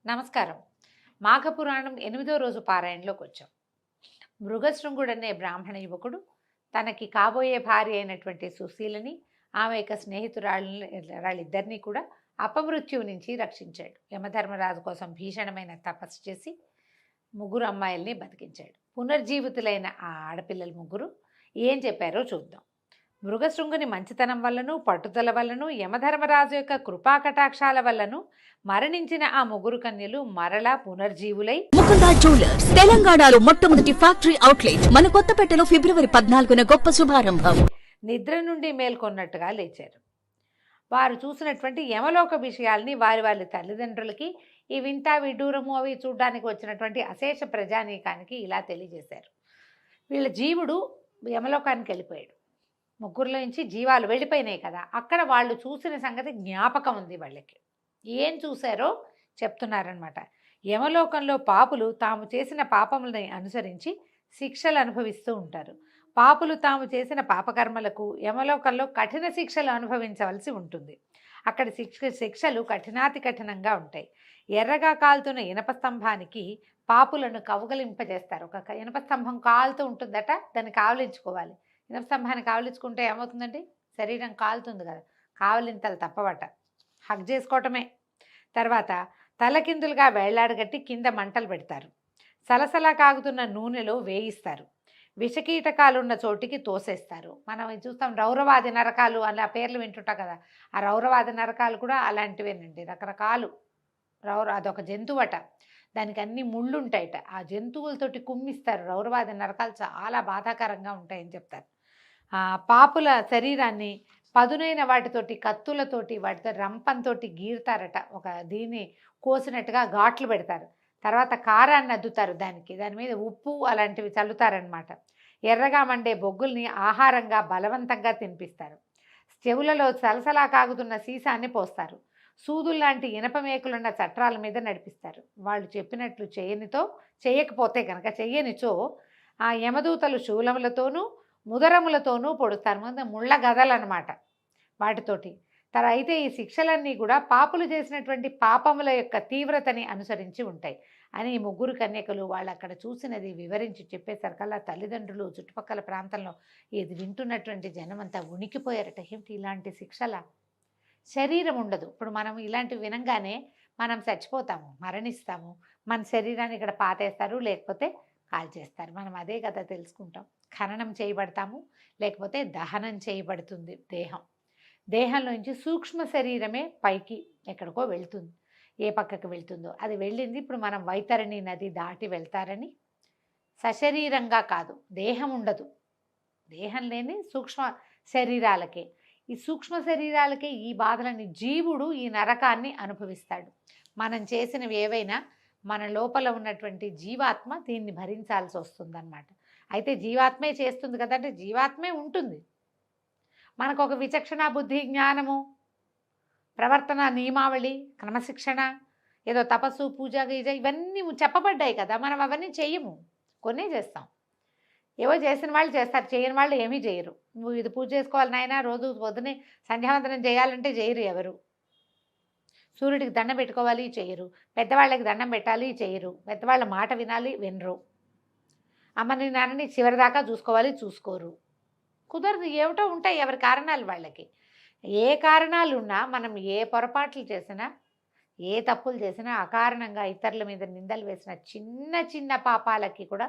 నమస్కారం. మాఘపురాణం 8వ రోజు పారాయణలోకి వచ్చాం. మృగశృంగుడనే బ్రాహ్మణ యువకుడు తనకి కాబోయే భార్య అయినటువంటి సుశీలని, ఆమె యొక్క స్నేహితురాళ్ళిద్దరినీ కూడా అపమృత్యువు నుంచి రక్షించాడు. యమధర్మరాజు కోసం భీషణమైన తపస్సు చేసి ముగ్గురు అమ్మాయిల్ని బతికించాడు. పునర్జీవితులైన ఆ ఆడపిల్లలు ముగ్గురు ఏం చెప్పారో చూద్దాం. మృగశృంగుని మంచితనం వల్లను, పట్టుదల వల్లను, యమధర్మరాజు యొక్క కృపాకటాక్షాల వల్లను మరణించిన ఆ ముగ్గురు కన్యలు మరలా పునర్జీవులై ముకుందా జ్యువెలర్స్ తెలంగాణలో మొట్టమొదటి ఫ్యాక్టరీ అవుట్లెట్ మన కొత్తపేటలో ఫిబ్రవరి 14న గొప్ప శుభారంభం. నిద్ర నుండి మేల్కొన్నట్టుగా లేచారు. వారు చూసినటువంటి యమలోక విషయాల్ని వారి తల్లిదండ్రులకి ఈ వింత విడ్డూరము అవి చూడడానికి వచ్చినటువంటి అశేష ప్రజానీకానికి ఇలా తెలియజేశారు. వీళ్ళ జీవుడు యమలోకానికి వెళ్ళిపోయాడు. ముగ్గురులో నుంచి జీవాలు వెళ్ళిపోయినాయి కదా, అక్కడ వాళ్ళు చూసిన సంగతి జ్ఞాపకం ఉంది వాళ్ళకి. ఏం చూశారో చెప్తున్నారనమాట. యమలోకంలో పాపులు తాము చేసిన పాపములని అనుసరించి శిక్షలు అనుభవిస్తూ ఉంటారు. పాపులు తాము చేసిన పాపకర్మలకు యమలోకంలో కఠిన శిక్షలు అనుభవించవలసి ఉంటుంది. అక్కడ శిక్షలు కఠినాతి కఠినంగా ఉంటాయి. ఎర్రగా కాలుతున్న ఇనప స్తంభానికి పాపులను కౌగలింపజేస్తారు. ఒక ఇనప స్తంభం కాలుతూ ఉంటుందట, దాన్ని కావలించుకోవాలి. ఇనప స్తంభాన్ని కావలించుకుంటే ఏమవుతుందండి? శరీరం కాలుతుంది కదా, కావలింతలు తప్పవట, హగ్ చేసుకోవటమే. తర్వాత తలకిందులుగా వేళ్లాడగట్టి కింద మంటలు పెడతారు. సలసలా కాగుతున్న నూనెలో వేయిస్తారు. విషకీటకాలున్న చోటికి తోసేస్తారు. మనం చూస్తాం రౌరవాది నరకాలు అలా పేర్లు వింటుంటాం కదా, ఆ రౌరవాది నరకాలు కూడా అలాంటివేనండి. రకరకాలు అదొక జంతువట, దానికి అన్ని ముళ్ళు ఉంటాయట. ఆ జంతువులతోటి కుమ్మిస్తారు. రౌరవాది నరకాలు చాలా బాధాకరంగా ఉంటాయని చెప్తారు. పాపుల శరీరాన్ని పదునైన వాటితోటి, కత్తులతోటి, వాటితో రంపంతోటి గీరుతారట. దీన్ని కోసినట్టుగా ఘాట్లు పెడతారు. తర్వాత కారాన్ని అద్దుతారు, దాని మీద ఉప్పు అలాంటివి చల్లుతారనమాట. ఎర్రగా మండే బొగ్గుల్ని ఆహారంగా బలవంతంగా తినిపిస్తారు. చెవులలో సలసలా కాగుతున్న సీసాన్ని పోస్తారు. సూదుల్లాంటి ఇనప మేకులున్న చట్రాల మీద నడిపిస్తారు. వాళ్ళు చెప్పినట్లు చేయకపోతే కనుక, చెయ్యనిచో ఆ యమదూతలు శూలములతోనూ ముదరములతోనూ పొడుస్తారు. ముళ్ళ గదలన్నమాట వాటితోటి. అయితే ఈ శిక్షలన్నీ కూడా పాపులు చేసినటువంటి పాపముల యొక్క తీవ్రతని అనుసరించి ఉంటాయి అని ఈ ముగ్గురు కన్యకలు వాళ్ళు అక్కడ చూసినది వివరించి చెప్పేసరికల్లా తల్లిదండ్రులు, చుట్టుపక్కల ప్రాంతంలో ఇది వింటున్నటువంటి జనమంతా ఉనికిపోయారట. ఏమిటి ఇలాంటి శిక్షల? శరీరం ఉండదు. ఇప్పుడు మనం ఇలాంటివి వినంగానే మనం చచ్చిపోతాము, మరణిస్తాము. మన శరీరాన్ని ఇక్కడ పాతేస్తారు, లేకపోతే కాల్చేస్తారు. మనం అదే కదా తెలుసుకుంటాం. ఖననం చేయబడతాము, లేకపోతే దహనం చేయబడుతుంది దేహంలోంచి సూక్ష్మ శరీరమే పైకి ఎక్కడికో వెళ్తుంది. ఏ పక్కకు వెళ్తుందో అది వెళ్ళింది. ఇప్పుడు మనం వైతరణి నది దాటి వెళ్తారని సశరీరంగా కాదు, దేహం ఉండదు. దేహం లేని సూక్ష్మ శరీరాలకే, ఈ సూక్ష్మ శరీరాలకే ఈ బాధలని జీవుడు ఈ నరకాన్ని అనుభవిస్తాడు. మనం చేసినవి ఏవైనా మన లోపల ఉన్నటువంటి జీవాత్మ దీన్ని భరించాల్సి వస్తుందన్నమాట. అయితే జీవాత్మే చేస్తుంది కదా, అంటే జీవాత్మే ఉంటుంది. మనకు ఒక విచక్షణ, బుద్ధి, జ్ఞానము, ప్రవర్తన నియమావళి, క్రమశిక్షణ, ఏదో తపస్సు, పూజ, గీజ ఇవన్నీ చెప్పబడ్డాయి కదా. మనం అవన్నీ చెయ్యము, కొన్నే చేస్తాం. ఏవో చేసిన వాళ్ళు చేస్తారు, చేయని వాళ్ళు ఏమీ చేయరు. నువ్వు ఇది పూజ చేసుకోవాలి నాయన, రోజు పొద్దునే సంధ్యావందనం చేయాలంటే చేయరు ఎవరు. సూర్యుడికి దండం పెట్టుకోవాలి, చేయరు. పెద్దవాళ్ళకి దండం పెట్టాలి, చేయరు. పెద్దవాళ్ళ మాట వినాలి, వినరు. అమ్మని నాన్నని చివరిదాకా చూసుకోవాలి, చూసుకోరు. కుదరదు. ఏమిటో ఉంటాయి ఎవరి కారణాలు వాళ్ళకి. ఏ కారణాలు ఉన్నా మనం ఏ పొరపాట్లు చేసినా, ఏ తప్పులు చేసినా, అకారణంగా ఇతరుల మీద నిందలు వేసిన చిన్న చిన్న పాపాలకి కూడా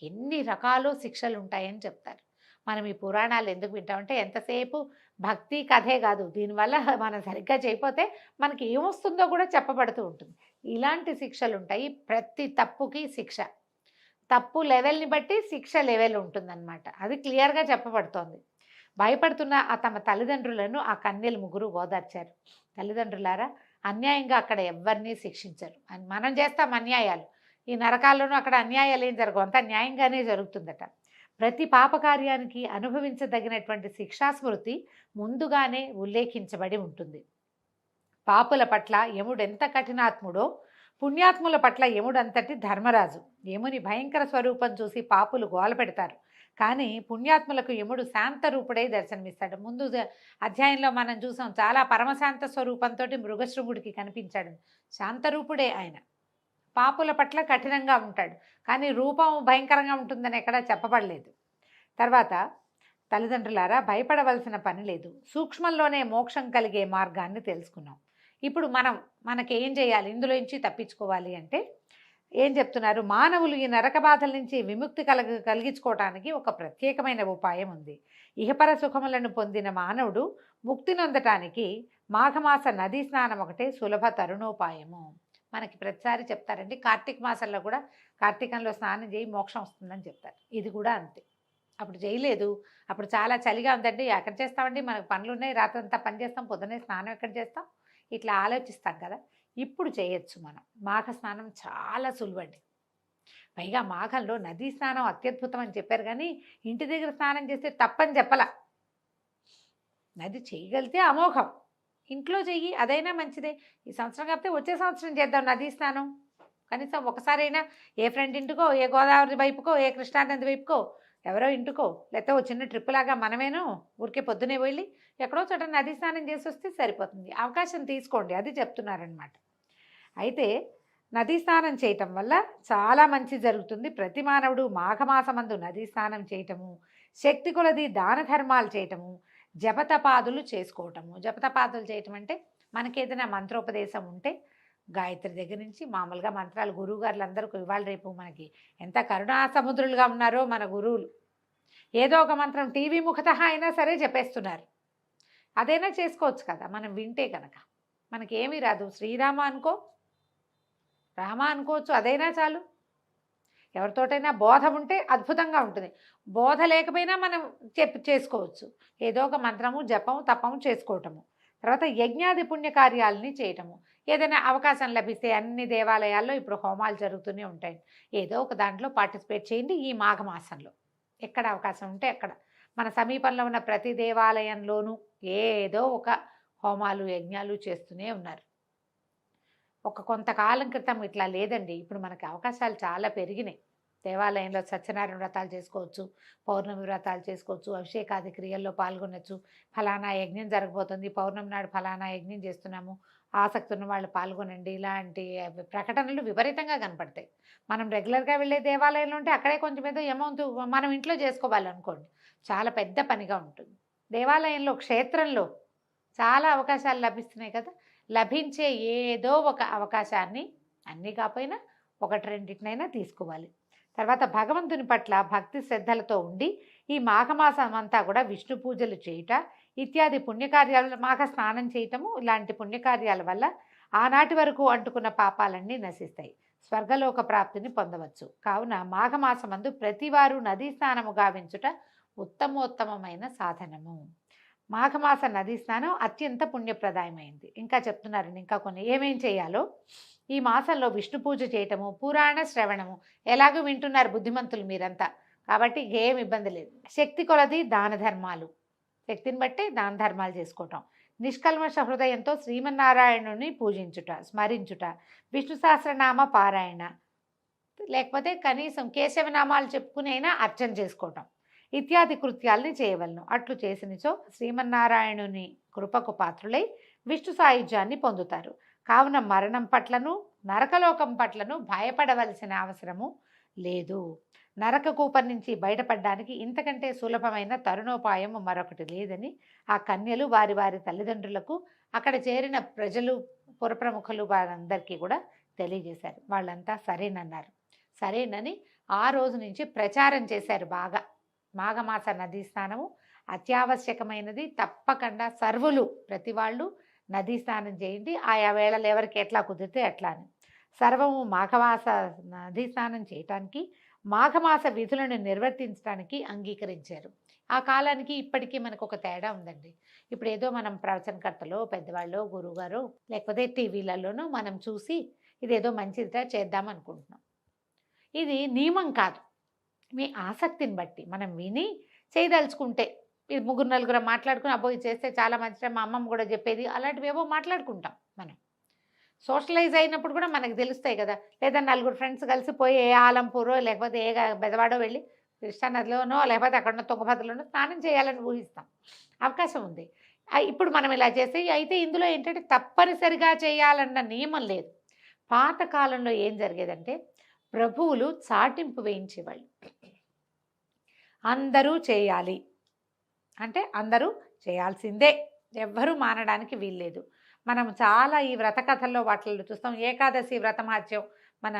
ఎన్ని రకాలు శిక్షలు ఉంటాయని చెప్తారు. మనం ఈ పురాణాలు ఎందుకు వింటామంటే ఎంతసేపు భక్తి కథే కాదు, దీనివల్ల మనం సరిగ్గా చేయకపోతే మనకి ఏమొస్తుందో కూడా చెప్పబడుతూ ఉంటుంది. ఇలాంటి శిక్షలు ఉంటాయి. ప్రతి తప్పుకి శిక్ష, తప్పు లెవెల్ని బట్టి శిక్ష లెవెల్ ఉంటుందన్నమాట. అది క్లియర్గా చెప్పబడుతోంది. భయపడుతున్న తమ తల్లిదండ్రులను ఆ కన్యలు ముగ్గురు ఓదార్చారు. తల్లిదండ్రులారా, అన్యాయంగా అక్కడ ఎవరిని శిక్షించరు. మనం చేస్తాం అన్యాయాలు, ఈ నరకాల్లోనూ అక్కడ అన్యాయాలు ఏం జరగవు, అంతా న్యాయంగానే జరుగుతుందట. ప్రతి పాపకార్యానికి అనుభవించదగినటువంటి శిక్షాస్మృతి ముందుగానే ఉల్లేఖించబడి ఉంటుంది. పాపుల పట్ల యముడు ఎంత కఠినాత్ముడో, పుణ్యాత్ముల పట్ల యముడంతటి ధర్మరాజు. యముని భయంకర స్వరూపం చూసి పాపులు గోల పెడతారు, కానీ పుణ్యాత్ములకు యముడు శాంత రూపుడై దర్శనమిస్తాడు. ముందు అధ్యాయంలో మనం చూసాం, చాలా పరమశాంత స్వరూపంతో మృగశృంగుడికి కనిపించాడు. శాంతరూపుడే ఆయన. పాపుల పట్ల కఠినంగా ఉంటాడు, కానీ రూపం భయంకరంగా ఉంటుందని ఎక్కడా చెప్పబడలేదు. తర్వాత తల్లిదండ్రులారా భయపడవలసిన పని లేదు, సూక్ష్మంలోనే మోక్షం కలిగే మార్గాన్ని తెలుసుకున్నాం. ఇప్పుడు మనకి ఏం చేయాలి, ఇందులోంచి తప్పించుకోవాలి అంటే ఏం చెప్తున్నారు, మానవులు ఈ నరక బాధల నుంచి విముక్తి కలిగించుకోవటానికి ఒక ప్రత్యేకమైన ఉపాయం ఉంది. ఇహపర సుఖములను పొందిన మానవుడు ముక్తి నొందటానికి మాఘమాస నదీ స్నానం ఒకటే సులభ తరుణోపాయము. మనకి ప్రతిసారి చెప్తారండి, కార్తీక మాసంలో కూడా కార్తీకంలో స్నానం చేయి మోక్షం వస్తుందని చెప్తారు. ఇది కూడా అంతే. అప్పుడు చేయలేదు, అప్పుడు చాలా చలిగా ఉందండి, ఎక్కడ చేస్తామండి, మనకు పనులు ఉన్నాయి, రాత్రంతా పని చేస్తాం, పొద్దున్నే స్నానం ఎక్కడ చేస్తాం, ఇట్లా ఆలోచిస్తాం కదా. ఇప్పుడు చేయొచ్చు మనం. మాఘ స్నానం చాలా సులువండి. పైగా మాఘంలో నదీ స్నానం అత్యద్భుతం అని చెప్పారు, కానీ ఇంటి దగ్గర స్నానం చేస్తే తప్పని చెప్పలా. నది చేయగలిగితే అమోఘం, ఇంట్లో చెయ్యి, అదైనా మంచిదే. ఈ సంవత్సరం కాకపోతే వచ్చే సంవత్సరం చేద్దాం నదీ స్నానం. కనీసం ఒకసారైనా ఏ ఫ్రెండ్ ఇంటికో, ఏ గోదావరి వైపుకో, ఏ కృష్ణానది వైపుకో, ఎవరో ఇంటికో, లేకపోతే ఓ చిన్న ట్రిప్ లాగా మనమేనో ఊరికే పొద్దునే వెళ్ళి ఎక్కడో చోట నదీ స్నానం చేసి వస్తే సరిపోతుంది. అవకాశం తీసుకోండి, అది చెప్తున్నారనమాట. అయితే నదీ స్నానం చేయటం వల్ల చాలా మంచి జరుగుతుంది. ప్రతి మానవుడు మాఘమాసమందు నదీ స్నానం చేయటము, శక్తి కొలది దాన ధర్మాలు చేయటము, జపతపాదులు చేసుకోవటము. జపతపాదులు చేయటం అంటే మనకి ఏదైనా మంత్రోపదేశం ఉంటే గాయత్రి దగ్గర నుంచి మామూలుగా మంత్రాలు గురువుగారులు అందరూ ఇవాళ రేపు మనకి ఎంత కరుణా సముద్రులుగా ఉన్నారో మన గురువులు. ఏదో ఒక మంత్రం టీవీ ముఖత అయినా సరే చెప్పేస్తున్నారు. అదైనా చేసుకోవచ్చు కదా మనం వింటే కనుక. మనకేమీ రాదు, శ్రీరామ అనుకో, రామ అనుకోవచ్చు, అదైనా చాలు. ఎవరితోటైనా బోధ ఉంటే అద్భుతంగా ఉంటుంది. బోధ లేకపోయినా మనం చేసుకోవచ్చు. ఏదో ఒక మంత్రము జపము తపము చేసుకోవటము. తర్వాత యజ్ఞాది పుణ్యకార్యాలని చేయటము. ఏదైనా అవకాశం లభిస్తే అన్ని దేవాలయాల్లో ఇప్పుడు హోమాలు జరుగుతూనే ఉంటాయి. ఏదో ఒక దాంట్లో పార్టిసిపేట్ చేయండి ఈ మాఘమాసంలో. ఎక్కడ అవకాశం ఉంటే అక్కడ మన సమీపంలో ఉన్న ప్రతి దేవాలయంలోనూ ఏదో ఒక హోమాలు యజ్ఞాలు చేస్తూనే ఉన్నారు. కొంతకాలం క్రితం ఇట్లా లేదండి. ఇప్పుడు మనకి అవకాశాలు చాలా పెరిగినాయి. దేవాలయంలో సత్యనారాయణ వ్రతాలు చేసుకోవచ్చు, పౌర్ణమి వ్రతాలు చేసుకోవచ్చు, అభిషేకాది క్రియల్లో పాల్గొనవచ్చు. ఫలానా యజ్ఞం జరగబోతుంది, పౌర్ణమి నాడు ఫలానా యజ్ఞం చేస్తున్నాము, ఆసక్తి ఉన్న వాళ్ళు పాల్గొనండి, ఇలాంటి ప్రకటనలు విపరీతంగా కనపడతాయి. మనం రెగ్యులర్గా వెళ్ళే దేవాలయంలో ఉంటే అక్కడే కొంచెం ఏదో అమౌంట్ మనం ఇంట్లో చేసుకోవాలనుకోండి, చాలా పెద్ద పనిగా ఉంటుంది. దేవాలయంలో క్షేత్రంలో చాలా అవకాశాలు లభిస్తున్నాయి కదా. లభించే ఏదో ఒక అవకాశాన్ని, అన్నీ కాకపోయినా ఒకటి రెండింటినైనా తీసుకోవాలి. తర్వాత భగవంతుని పట్ల భక్తి శ్రద్ధలతో ఉండి ఈ మాఘమాసం అంతా కూడా విష్ణు పూజలు చేయుట ఇత్యాది పుణ్యకార్యాలు, మాఘ స్నానం చేయటము, ఇలాంటి పుణ్యకార్యాల వల్ల ఆనాటి వరకు అంటుకున్న పాపాలన్నీ నశిస్తాయి, స్వర్గలోక ప్రాప్తిని పొందవచ్చు. కావున మాఘమాసమందు ప్రతివారు నదీ స్నానము గావించుట ఉత్తమోత్తమమైన సాధనము. మాఘమాస నదీ స్నానం అత్యంత పుణ్యప్రదాయమైంది. ఇంకా చెప్తున్నారండి, ఇంకా కొన్ని ఏమేం చేయాలో. ఈ మాసంలో విష్ణు పూజ చేయటము, పురాణ శ్రవణము, ఎలాగో వింటున్నారు బుద్ధిమంతులు మీరంతా, కాబట్టి ఏం ఇబ్బంది లేదు. శక్తి కొలది దాన ధర్మాలు, శక్తిని బట్టి దాన ధర్మాలు చేసుకోవటం. నిష్కల్మష హృదయంతో శ్రీమన్నారాయణుని పూజించుట, స్మరించుట, విష్ణు సహస్రనామ పారాయణ, లేకపోతే కనీసం కేశవనామాలు చెప్పుకుని అయినా అర్చన చేసుకోవటం ఇత్యాది కృత్యాల్ని చేయవలను. అట్లు చేసినచో శ్రీమన్నారాయణుని కృపకు పాత్రులై విష్ణు సాయుధ్యాన్ని పొందుతారు. కావున మరణం పట్లను నరకలోకం పట్లను భయపడవలసిన అవసరము లేదు. నరక కూపం నుంచి బయటపడడానికి ఇంతకంటే సులభమైన తరుణోపాయం మరొకటి లేదని ఆ కన్యలు వారి వారి తల్లిదండ్రులకు, అక్కడ చేరిన ప్రజలు, పురప్రముఖులు వారందరికీ కూడా తెలియజేశారు. వాళ్ళంతా సరేనన్నారు. సరేనని ఆ రోజు నుంచి ప్రచారం చేశారు బాగా. మాఘమాస నదీ స్నానము అత్యావశ్యకమైనది, తప్పకుండా సర్వులు ప్రతి వాళ్ళు నదీ స్నానం చేయండి. ఆయా వేళలు ఎవరికి ఎట్లా కుదిరితే ఎట్లా అని సర్వము మాఘమాస నదీ స్నానం చేయటానికి, మాఘమాస విధులను నిర్వర్తించడానికి అంగీకరించారు. ఆ కాలానికి ఇప్పటికీ మనకు ఒక తేడా ఉందండి. ఇప్పుడు ఏదో మనం ప్రవచనకర్తలో, పెద్దవాళ్ళు, గురువుగారు, లేకపోతే టీవీలలోనూ మనం చూసి ఇదేదో మంచిదిగా చేద్దాం అనుకుంటున్నాం. ఇది నియమం కాదు, మీ ఆసక్తిని బట్టి మనం విని చేయదలుచుకుంటే. ఇది ముగ్గురు నలుగురు మాట్లాడుకుని అబ్బో ఇది చేస్తే చాలా మంచిగా మా అమ్మమ్మ కూడా చెప్పేది, అలాంటివి ఏవో మాట్లాడుకుంటాం. మనం సోషలైజ్ అయినప్పుడు కూడా మనకు తెలుస్తాయి కదా. లేదా నలుగురు ఫ్రెండ్స్ కలిసి పోయి ఏ ఆలంపూరో లేకపోతే ఏ బెజవాడో వెళ్ళి కృష్ణానదిలోనో లేకపోతే అక్కడ తుంగభద్రలోనో స్నానం చేయాలని ఊహిస్తాం, అవకాశం ఉంది. ఇప్పుడు మనం ఇలా చేస్తే అయితే ఇందులో ఏంటంటే తప్పనిసరిగా చేయాలన్న నియమం లేదు. పాతకాలంలో ఏం జరిగేదంటే ప్రభువులు చాటింపు వేయించేవాళ్ళు. అందరూ చేయాలి అంటే అందరూ చేయాల్సిందే, ఎవ్వరూ మానడానికి వీల్లేదు. మనం చాలా ఈ వ్రత కథల్లో వాటిల్లో చూస్తాం. ఏకాదశి వ్రతమహత్యం మన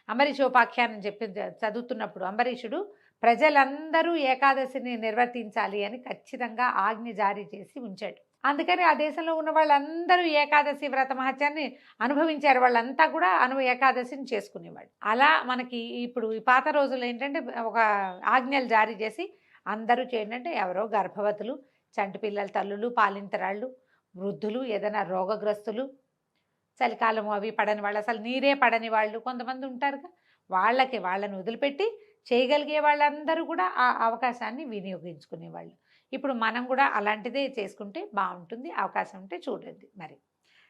అంబరీషోపాఖ్యానం చెప్పి చదువుతున్నప్పుడు అంబరీషుడు ప్రజలందరూ ఏకాదశిని నిర్వర్తించాలి అని ఖచ్చితంగా ఆజ్ఞ జారీ చేసి ఉంచాడు. అందుకని ఆ దేశంలో ఉన్న వాళ్ళందరూ ఏకాదశి వ్రతమహత్యాన్ని అనుభవించారు. వాళ్ళంతా కూడా ఏకాదశిని చేసుకునేవాళ్ళు. అలా మనకి ఇప్పుడు ఈ పాత రోజుల్లో ఏంటంటే ఒక ఆజ్ఞలు జారీ చేసి అందరూ చేయండి అంటే ఎవరో గర్భవతులు, చంటి పిల్లల తల్లులు, పాలింతరాళ్ళు, వృద్ధులు, ఏదైనా రోగగ్రస్తులు, చలికాలం అవి పడని వాళ్ళు, అసలు నీరే పడని వాళ్ళు కొంతమంది ఉంటారుగా, వాళ్ళని వదిలిపెట్టి చేయగలిగే వాళ్ళందరూ కూడా ఆ అవకాశాన్ని వినియోగించుకునేవాళ్ళు. ఇప్పుడు మనం కూడా అలాంటిదే చేసుకుంటే బాగుంటుంది. అవకాశం ఉంటే చూడండి మరి.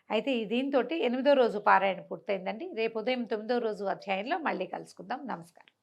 అయితే దీంతో 8వ రోజు పారాయణ పూర్తయిందండి. రేపు ఉదయం 9వ రోజు అధ్యాయంలో మళ్ళీ కలుసుకుందాం. నమస్కారం.